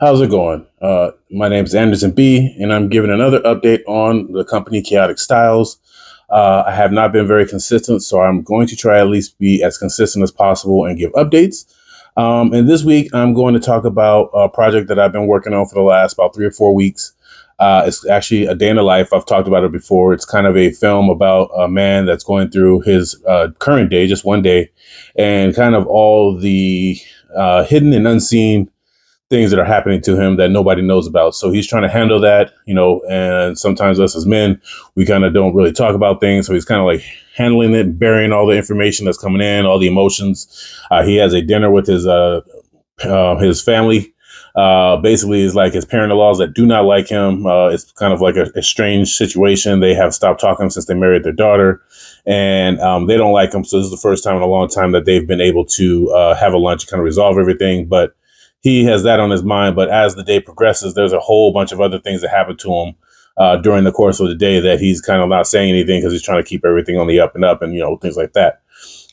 How's it going? My name is Anderson B, and I'm giving another update on the company Chaotic Styles. I have not been very consistent, so I'm going to try at least be as consistent as possible and give updates. And this week, I'm going to talk about a project that I've been working on for the last about 3 or 4 weeks. It's actually a day in the life. I've talked about it before. It's kind of a film about a man that's going through his current day, just one day, and kind of all the hidden and unseen things that are happening to him that nobody knows about. So he's trying to handle that, and sometimes us as men, we kind of don't really talk about things. So he's kind of like handling it, burying all the information that's coming in, all the emotions. He has a dinner with his family. Basically, it's like his parent-in-laws that do not like him. It's kind of like a strange situation. They have stopped talking since they married their daughter, and they don't like him. So this is the first time in a long time that they've been able to have a lunch and kind of resolve everything. But he has that on his mind. But as the day progresses, there's a whole bunch of other things that happen to him during the course of the day that he's kind of not saying anything because he's trying to keep everything on the up and up and, things like that.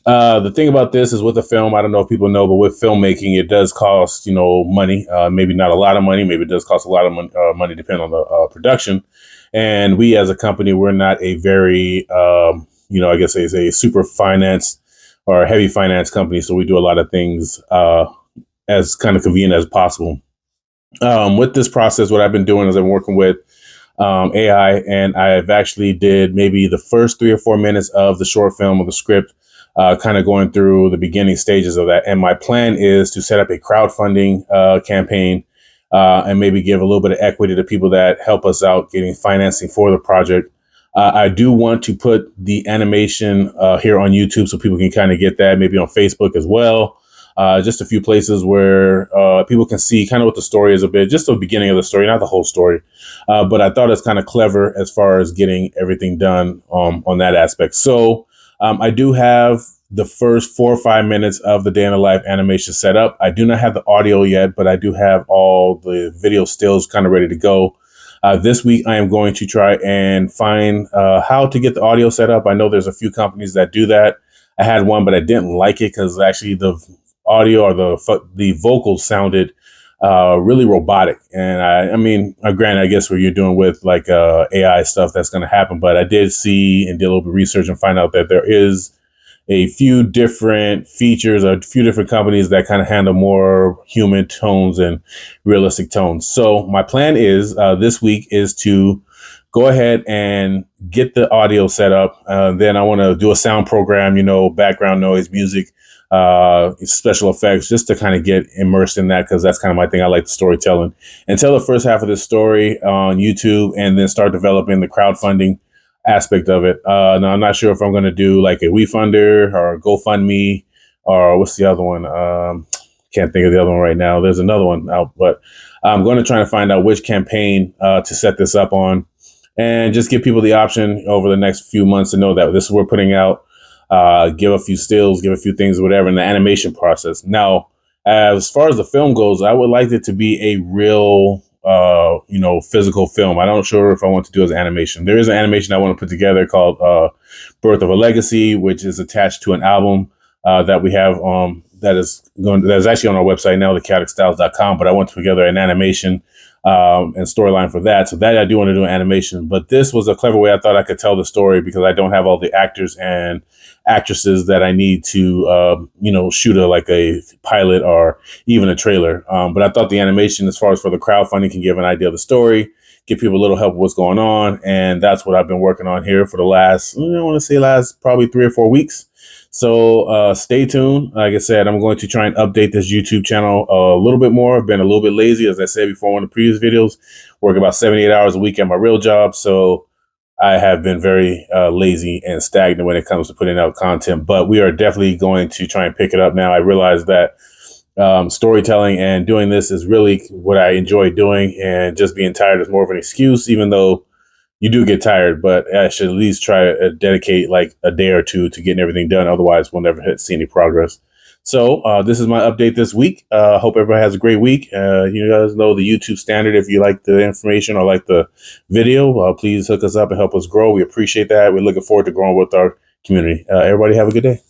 The thing about this is with the film, I don't know if people know, but with filmmaking, it does cost, money, maybe not a lot of money. Maybe it does cost a lot of money depending on the production. And we as a company, we're not a very, I guess it's a super finance or heavy finance company. So we do a lot of things as kind of convenient as possible. With this process, what I've been doing is I'm working with AI, and I've actually did maybe the first 3 or 4 minutes of the short film of the script, kind of going through the beginning stages of that. And my plan is to set up a crowdfunding campaign and maybe give a little bit of equity to people that help us out getting financing for the project. I do want to put the animation here on YouTube so people can kind of get that, maybe on Facebook as well. Just a few places where people can see kind of what the story is a bit, just the beginning of the story, not the whole story. But I thought it's kind of clever as far as getting everything done on that aspect. So I do have the first 4 or 5 minutes of the day in the life animation set up. I do not have the audio yet, but I do have all the video stills kind of ready to go. This week, I am going to try and find how to get the audio set up. I know there's a few companies that do that. I had one, but I didn't like it because actually the audio or the vocals sounded really robotic. And I mean, granted, I guess what you're doing with like AI stuff, that's going to happen. But I did see and did a little bit of research and find out that there is a few different features or a few different companies that kind of handle more human tones and realistic tones. So my plan is this week is to go ahead and get the audio set up. Then I want to do a sound program, background noise, music, special effects, just to kind of get immersed in that, because that's kind of my thing. I like the storytelling, and tell the first half of this story on YouTube, and then start developing the crowdfunding aspect of it. Now I'm not sure if I'm going to do like a WeFunder or GoFundMe or what's the other one. Can't think of the other one right now. There's another one out, but I'm going to try to find out which campaign to set this up on, and just give people the option over the next few months to know that this is what we're putting out. Give a few stills, give a few things, whatever, in the animation process. Now, as far as the film goes, I would like it to be a real, physical film. I'm not sure if I want to do it as animation. There is an animation I want to put together called Birth of a Legacy, which is attached to an album that we have that is actually on our website now, thekayatickstyles.com. But I want to put together an animation and storyline for that. So that I do want to do an animation. But this was a clever way I thought I could tell the story, because I don't have all the actors and actresses that I need to, shoot a pilot or even a trailer. But I thought the animation, as far as for the crowdfunding, can give an idea of the story, give people a little help with what's going on. And that's what I've been working on here for the last probably 3 or 4 weeks. So stay tuned. Like I said, I'm going to try and update this YouTube channel a little bit more. I've been a little bit lazy, as I said before in one of the previous videos, work about 78 hours a week at my real job. So I have been very lazy and stagnant when it comes to putting out content, but we are definitely going to try and pick it up now. I realize that storytelling and doing this is really what I enjoy doing, and just being tired is more of an excuse, even though you do get tired. But I should at least try to dedicate like a day or two to getting everything done. Otherwise, we'll never see any progress. So this is my update this week. Hope everybody has a great week. You guys know the YouTube standard. If you like the information or like the video, please hook us up and help us grow. We appreciate that. We're looking forward to growing with our community. Everybody have a good day.